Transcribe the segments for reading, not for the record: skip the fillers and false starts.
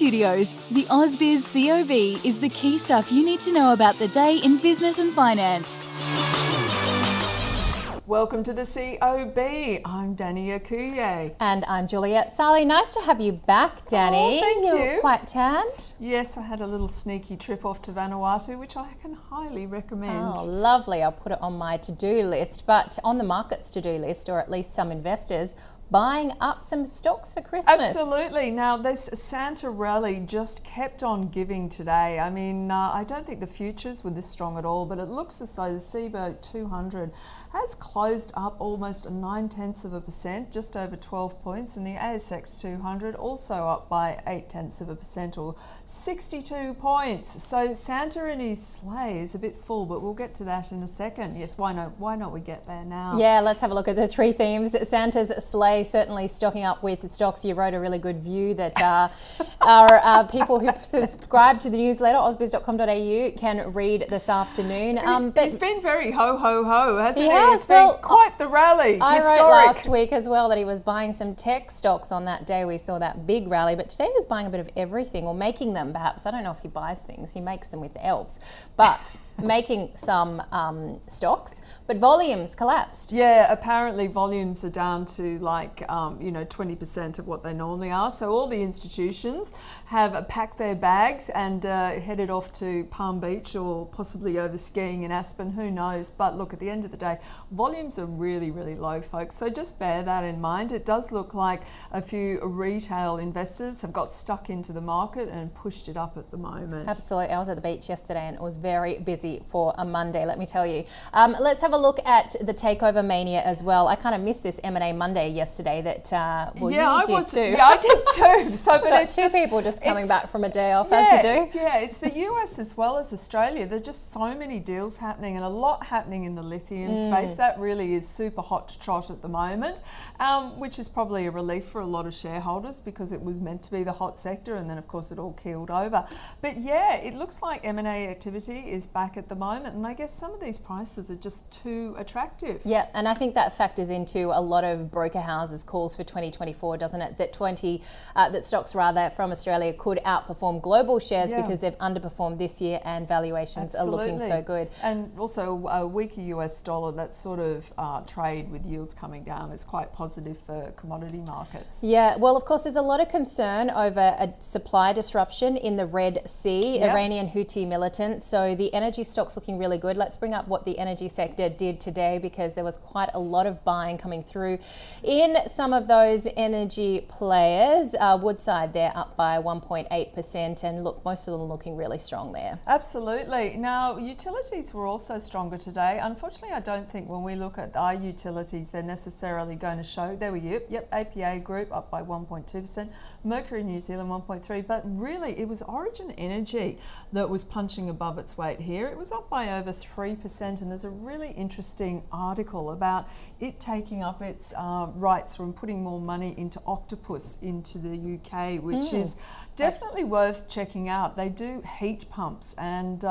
Studios, the ausbiz COB is the key stuff you need to know about the day in business and finance. Welcome to the COB. I'm Danny Akuye. And I'm Juliet Sally. Nice to have you back, Danny. Oh, thank you. You're quite tanned. Yes, I had a little sneaky trip off to Vanuatu, which I can highly recommend. Oh, lovely. I'll put it on my to-do list. But on the market's to-do list, or at least some investors, buying up some stocks for Christmas. Absolutely. Now, this Santa rally just kept on giving today. I mean, I don't think the futures were this strong at all, but it looks as though the CBO 200 has closed up almost 0.9%, just over 12 points, and the ASX 200 also up by 0.8%, or 62 points. So Santa in his sleigh is a bit full, but we'll get to that in a second. Yes, why not we get there now? Yeah, let's have a look at the three themes. Santa's sleigh certainly stocking up with stocks. You wrote a really good view that our people who subscribe to the newsletter, ausbiz.com.au, can read this afternoon. But he's been very ho-ho-ho, hasn't he? Has. It's been quite the rally. I Historic. wrote last week as well that he was buying some tech stocks on that day we saw that big rally, but today he was buying a bit of everything, or making them perhaps. I don't know if he buys things, he makes them with the elves, but making some stocks, but volumes collapsed. Yeah, apparently volumes are down to 20% of what they normally are. So all the institutions have packed their bags and headed off to Palm Beach, or possibly over skiing in Aspen, who knows. But look, at the end of the day, volumes are really, really low, folks. So just bear that in mind. It does look like a few retail investors have got stuck into the market and pushed it up at the moment. Absolutely. I was at the beach yesterday and it was very busy for a Monday, let me tell you. Let's have a look at the takeover mania as well. I kind of missed this M&A Monday yesterday that you did too. Yeah, I did too. So, but it's two people just coming back from a day off, as you do. It's the US as well as Australia. There's just so many deals happening, and a lot happening in the lithium space. That really is super hot to trot at the moment, which is probably a relief for a lot of shareholders, because it was meant to be the hot sector, and then of course it all keeled over. But yeah, it looks like M&A activity is back at the moment, and I guess some of these prices are just too attractive. Yeah, and I think that factors into a lot of broker houses' calls for 2024, doesn't it? That stocks rather from Australia could outperform global shares because they've underperformed this year and valuations are looking so good. And also a weaker US dollar, that sort of trade with yields coming down is quite positive for commodity markets. Yeah, well, of course, there's a lot of concern over a supply disruption in the Red Sea, Iranian Houthi militants. So the energy stock's looking really good. Let's bring up what the energy sector did today, because there was quite a lot of buying coming through in some of those energy players. Woodside, they're up by 1.8%, and look, most of them looking really strong there. Absolutely. Now, utilities were also stronger today. Unfortunately, I don't think when we look at our utilities, they're necessarily going to show. There we go. Yep, APA Group up by 1.2%, Mercury New Zealand 1.3%, but really it was Origin Energy that was punching above its weight here. It was up by over 3%, and there's a really interesting article about it taking up its rights from putting more money into Octopus into the UK, which is definitely worth checking out. They do heat pumps, and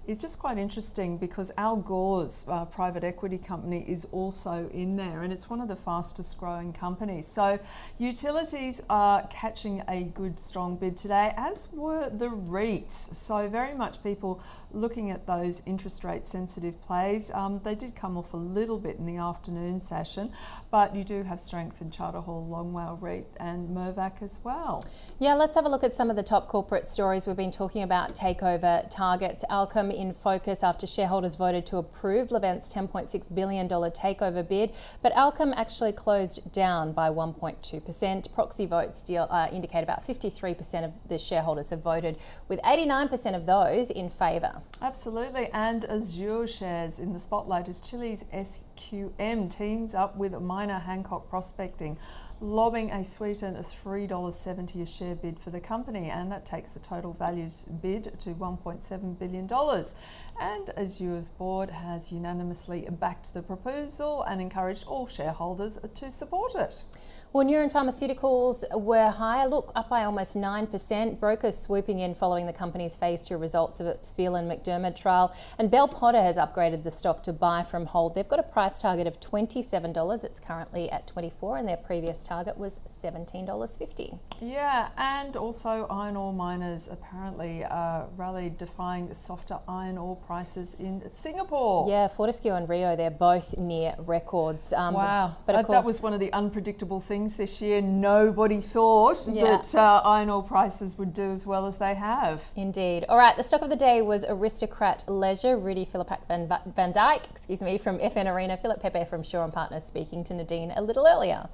it's just quite interesting because Al Gore's private equity company is also in there, and it's one of the fastest growing companies. So utilities are catching a good strong bid today, as were the REITs. So very much people looking at those interest rate sensitive plays. They did come off a little bit in the afternoon session, but you do have strength in Charter Hall, Longwell REIT and Mirvac as well. Yeah, let's have a look at some of the top corporate stories. We've been talking about takeover targets. Alchem in focus after shareholders voted to approve Levent's $10.6 billion takeover bid, but Alchem actually closed down by 1.2%. Proxy votes indicate about 53% of the shareholders have voted, with 89% of those in favour. Absolutely, and Azure shares in the spotlight as Chile's SQM teams up with minor Hancock Prospecting, lobbing a sweetened $3.70 a share bid for the company, and that takes the total values bid to $1.7 billion. And Azure's board has unanimously backed the proposal and encouraged all shareholders to support it. Well, Neuron Pharmaceuticals were higher, look, up by almost 9%. Brokers swooping in following the company's phase 2 results of its Phelan-McDermid trial. And Bell Potter has upgraded the stock to buy from hold. They've got a price target of $27. It's currently at $24, and their previous target was $17.50. Yeah, and also iron ore miners apparently rallied, defying the softer iron ore prices in Singapore. Yeah, Fortescue and Rio, they're both near records. Wow, but of course, that was one of the unpredictable things this year. Nobody thought that iron ore prices would do as well as they have. Indeed. All right, the stock of the day was Aristocrat Leisure, Rudy Philippak Van Dyke, from FN Arena, Philip Pepe from Shaw and Partners speaking to Nadine a little earlier.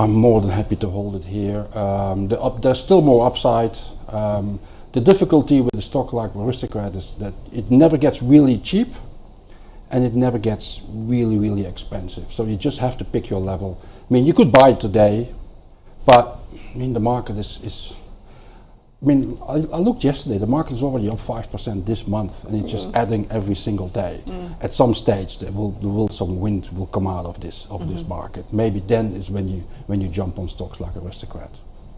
I'm more than happy to hold it here. There's still more upside. The difficulty with a stock like Aristocrat is that it never gets really cheap and it never gets really, really expensive. So you just have to pick your level. I mean, you could buy it today, but I mean, the market is I mean, I looked yesterday, the market is already up 5% this month, and it's just adding every single day. At some stage, some wind will come out of this market. Maybe then is when you jump on stocks like Aristocrat.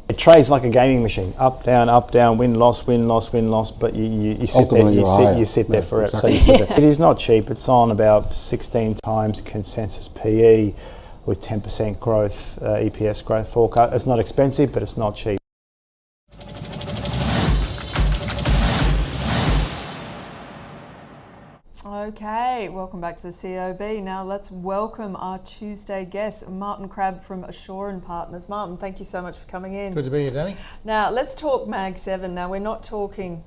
It trades like a gaming machine, up, down, win, loss, but you sit there, you sit there forever. Exactly. So you sit there. It is not cheap. It's on about 16 times consensus PE with 10% growth, EPS growth forecast. It's not expensive, but it's not cheap. Okay, welcome back to the COB. Now let's welcome our Tuesday guest, Martin Crabb from Azure and Partners. Martin, thank you so much for coming in. Good to be here, Danny. Now let's talk Mag 7. Now we're not talking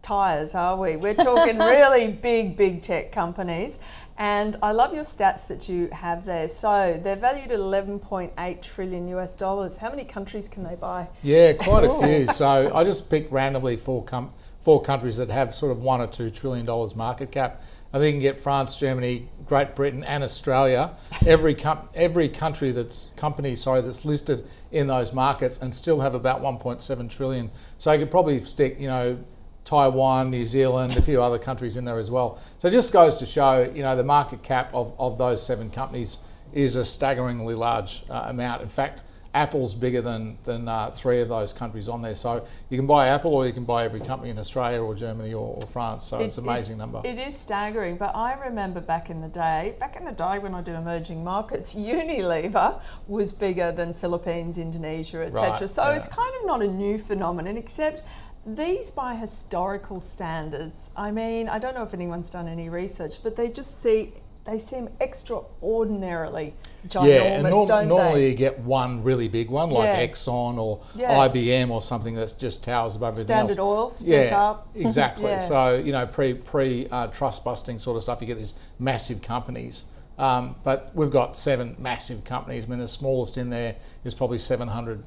tyres, are we? We're talking really big tech companies. And I love your stats that you have there. So they're valued at $11.8 trillion US. How many countries can they buy? Yeah, quite a few. So I just picked randomly four countries that have sort of $1 or $2 trillion market cap. I think you can get France, Germany, Great Britain, and Australia. Every country that's listed in those markets, and still have about 1.7 trillion. So you could probably stick, Taiwan, New Zealand, a few other countries in there as well. So it just goes to show, the market cap of those 7 companies is a staggeringly large amount. In fact, Apple's bigger than 3 of those countries on there. So you can buy Apple, or you can buy every company in Australia or Germany or France. So it's an amazing number. It is staggering, but I remember back in the day when I did emerging markets, Unilever was bigger than Philippines, Indonesia, etc. Right, so yeah. It's kind of not a new phenomenon, except these by historical standards. I mean, I don't know if anyone's done any research, but they seem extraordinarily ginormous, don't normally they? you get one really big one, like Exxon or IBM or something that's just towers above everything else. Standard Oil, split up. Exactly. Yeah. So, pre trust busting sort of stuff, you get these massive companies. But we've got 7 massive companies. I mean, the smallest in there is probably $700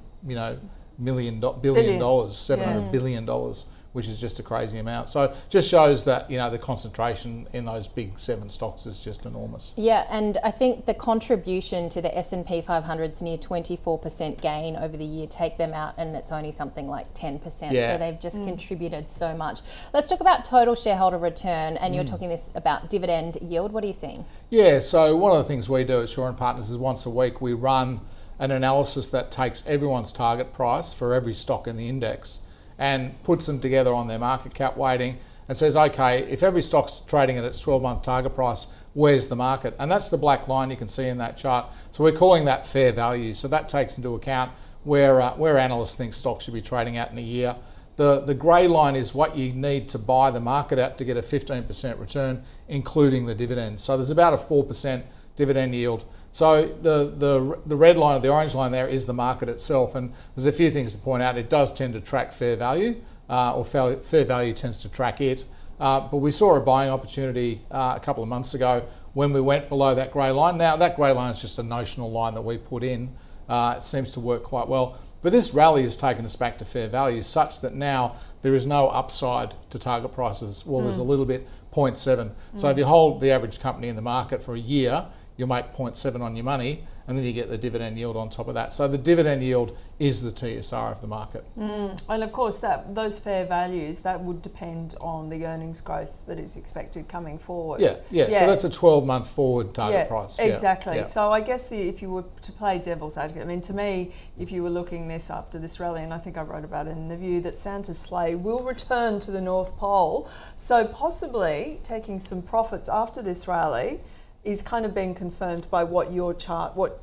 billion, $700 billion, which is just a crazy amount. So just shows that, the concentration in those big 7 stocks is just enormous. Yeah, and I think the contribution to the S&P 500 is near 24% gain over the year. Take them out and it's only something like 10%. Yeah. So they've just contributed so much. Let's talk about total shareholder return, and you're talking this about dividend yield. What are you seeing? Yeah, so one of the things we do at Shaw and Partners is once a week we run an analysis that takes everyone's target price for every stock in the index and puts them together on their market cap weighting and says, okay, if every stock's trading at its 12-month target price, where's the market? And that's the black line you can see in that chart. So we're calling that fair value. So that takes into account where analysts think stocks should be trading at in a year. The grey line is what you need to buy the market at to get a 15% return, including the dividends. So there's about a 4% dividend yield. So the red line or the orange line there is the market itself, and there's a few things to point out. It does tend to track fair value, or fair value tends to track it. But we saw a buying opportunity a couple of months ago when we went below that grey line. Now that grey line is just a notional line that we put in. It seems to work quite well. But this rally has taken us back to fair value, such that now there is no upside to target prices. Well, there's a little bit, 0.7. So if you hold the average company in the market for a year, you'll make 0.7 on your money, and then you get the dividend yield on top of that. So the dividend yield is the TSR of the market. And of course, those fair values, that would depend on the earnings growth that is expected coming forward. Yeah. So that's a 12-month forward target price. Exactly. Yeah. So I guess if you were to play devil's advocate, I mean, to me, if you were looking this after this rally, and I think I wrote about it in the View, that Santa's sleigh will return to the North Pole. So possibly taking some profits after this rally is kind of being confirmed by what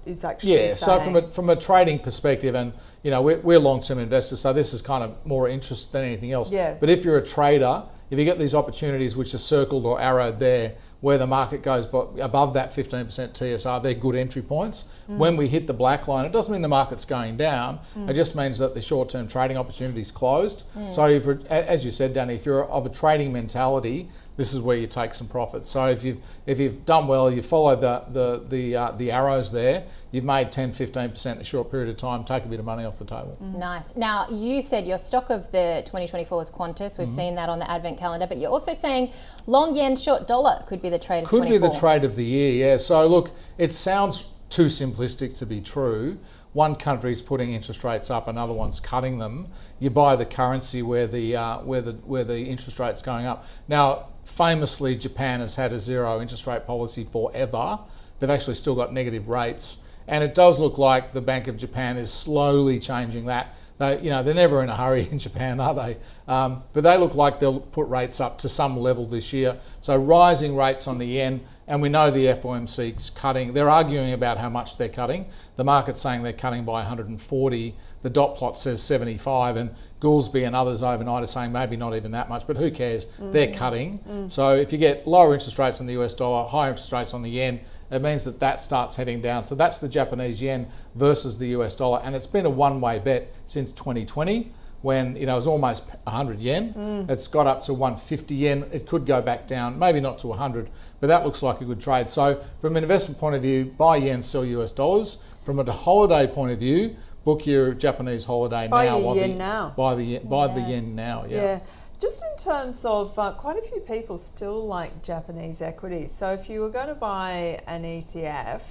is actually saying. So from a trading perspective, and we're long-term investors, so this is kind of more interest than anything else. Yeah. But if you're a trader, if you get these opportunities which are circled or arrowed there, where the market goes above that 15% TSR, they're good entry points. When we hit the black line, it doesn't mean the market's going down. It just means that the short-term trading opportunity is closed. So as you said, Danny, if you're of a trading mentality, this is where you take some profits. So if you've done well, you followed the arrows there, you've made 10-15% in a short period of time, take a bit of money off the table. Nice. Now, you said your stock of the 2024 is Qantas. We've seen that on the advent calendar, but you're also saying long yen, short dollar could be the trade of 24. Could be the trade of the year, yeah. So look, it sounds too simplistic to be true. One country's putting interest rates up, another one's cutting them. You buy the currency where the interest rate's going up. Now, famously, Japan has had a zero interest rate policy forever. They've actually still got negative rates, and it does look like the Bank of Japan is slowly changing that. They're never in a hurry in Japan, are they? But they look like they'll put rates up to some level this year. So rising rates on the yen, and we know the FOMC's cutting. They're arguing about how much they're cutting. The market's saying they're cutting by 140. The dot plot says 75, and Goolsbee and others overnight are saying maybe not even that much, but who cares? They're cutting. So if you get lower interest rates on the US dollar, higher interest rates on the yen, it means that starts heading down. So that's the Japanese yen versus the US dollar, and it's been a one-way bet since 2020 when it was almost 100 yen. It's got up to 150 yen. It could go back down, maybe not to 100, but that looks like a good trade. So from an investment point of view, buy yen, sell US dollars. From a holiday point of view, book your Japanese holiday buy Oh, now. Your yen now. Buy the yen now, yeah. Just in terms of quite a few people still like Japanese equities. So if you were going to buy an ETF,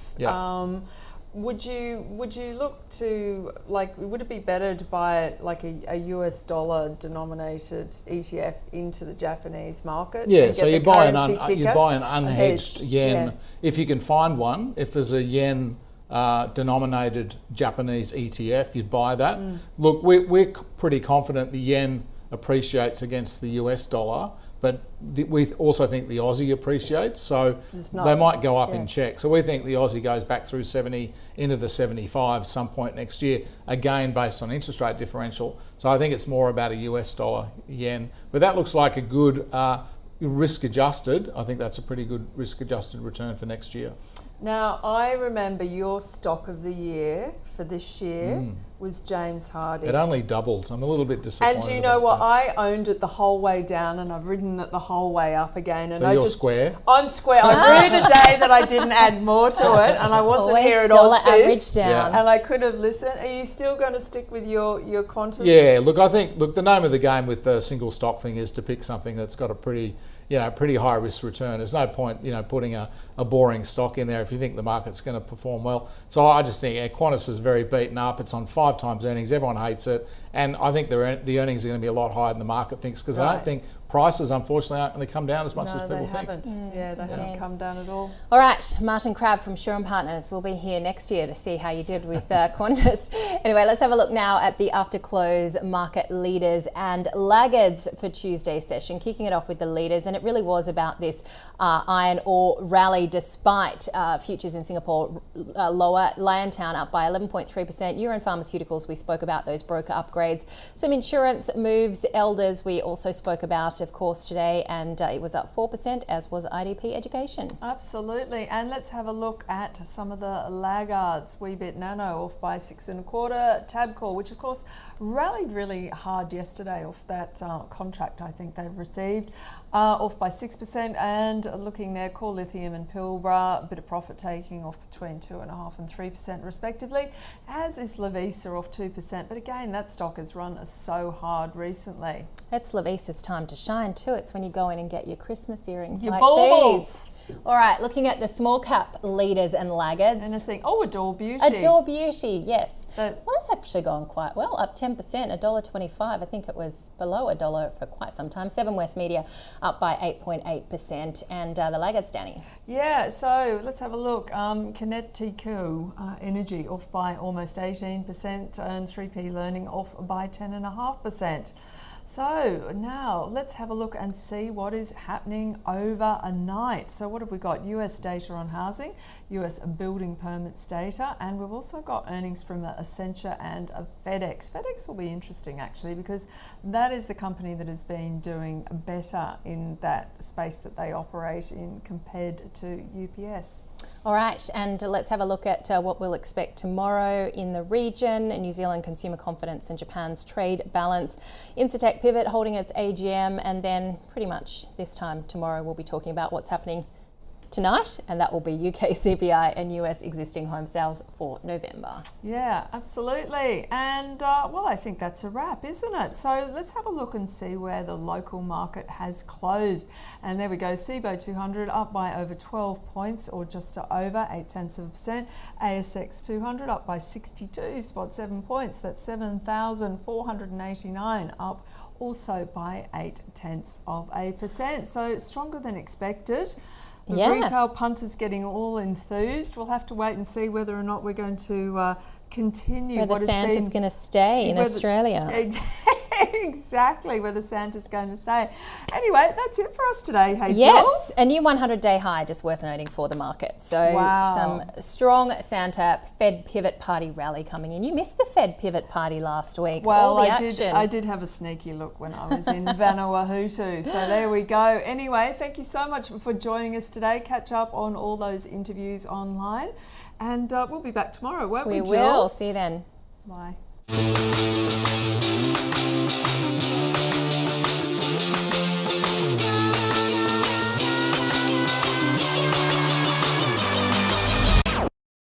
would you look to, would it be better to buy it like a US dollar denominated ETF into the Japanese market? Yeah, so you buy an unhedged unhedged yen if you can find one. If there's a yen denominated Japanese ETF, you'd buy that. Look, we're pretty confident the yen appreciates against the US dollar, but we also think the Aussie appreciates, so they might go up in check. So we think the Aussie goes back through 70 into the 75 some point next year, again based on interest rate differential. So I think it's more about a US dollar yen, but that looks like a good risk adjusted. I think that's a pretty good risk adjusted return for next year. Now, I remember your stock of the year for this year was James Hardie. It only doubled. I'm a little bit disappointed. And do you know what? I owned it the whole way down, and I've ridden it the whole way up again. And so you're square? I'm square. I rue the day that I didn't add more to it, and I wasn't here at dollar ausbiz, average down. and I could have listened. Are you still going to stick with your Qantas? Yeah, look, I think the name of the game with the single stock thing is to pick something that's got a pretty high risk return. There's no point, putting a boring stock in there if you think the market's going to perform well. So I just think Qantas is very beaten up. It's on 5 times earnings. Everyone hates it. And I think the earnings are going to be a lot higher than the market thinks, because I don't think prices, unfortunately, aren't going to come down as much as people think. They haven't come down at all. All right, Martin Crabb from Shaw & Partners will be here next year to see how you did with Qantas. Anyway, let's have a look now at the after-close market leaders and laggards for Tuesday's session, kicking it off with the leaders. And it really was about this iron ore rally despite futures in Singapore lower. Liontown up by 11.3%. Euro Pharmaceuticals, we spoke about those broker upgrades. Some insurance moves. Elders, we also spoke about, of course, today, and it was up 4%, as was IDP Education. Absolutely. And let's have a look at some of the laggards. Weebit Nano off by 6 1/4. Tabcorp, which of course rallied really hard yesterday off that contract I think they've received, off by 6%. And looking there, Core Lithium and Pilbara, a bit of profit taking off between 2.5% and 3% respectively, as is Lovisa off 2%. But again, that stock has run so hard recently. It's Lovisa's time to shine too. It's when you go in and get your Christmas earrings Your like baubles. these. All right, looking at the small cap leaders and laggards. Anything? Oh, Adore Beauty. Adore Beauty, yes. That- Well, that's actually gone quite well, up 10%, $1.25. I think it was below $1 for quite some time. Seven West Media up by 8.8%. And the laggards, Danny. Yeah, so let's have a look. Kinetico Energy off by almost 18%, and 3P Learning off by 10.5%. So now let's have a look and see what is happening overnight. So what have we got? US data on housing, US building permits data, and we've also got earnings from Accenture and FedEx. FedEx will be interesting actually, because that is the company that has been doing better in that space that they operate in compared to UPS. All right, and let's have a look at what we'll expect tomorrow in the region. New Zealand consumer confidence and Japan's trade balance. Incitec Pivot holding its AGM, and then pretty much this time tomorrow we'll be talking about what's happening tonight, and that will be UK CPI and US existing home sales for November. Yeah, absolutely. And well, I think that's a wrap, isn't it? So let's have a look and see where the local market has closed. And there we go, CBO 200 up by over 12 points, or just over 0.8%. ASX 200 up by 62.7 points. That's 7,489 up, also by 0.8%. So stronger than expected. The retail punters getting all enthused. We'll have to wait and see whether or not we're going to continue. Whether Santa's going to stay in Australia. Exactly, whether Santa's going to stay. Anyway, that's it for us today. Hey, yes, Jules? a new 100-day high, just worth noting for the market. So Wow. some strong Santa Fed pivot party rally coming in. You missed the Fed pivot party last week. Well, All the I action. did have a sneaky look when I was in Vanuatu. So there we go. Anyway, thank you so much for joining us today. Catch up on all those interviews online. And we'll be back tomorrow, won't we, We Jules? will. See you then. Bye.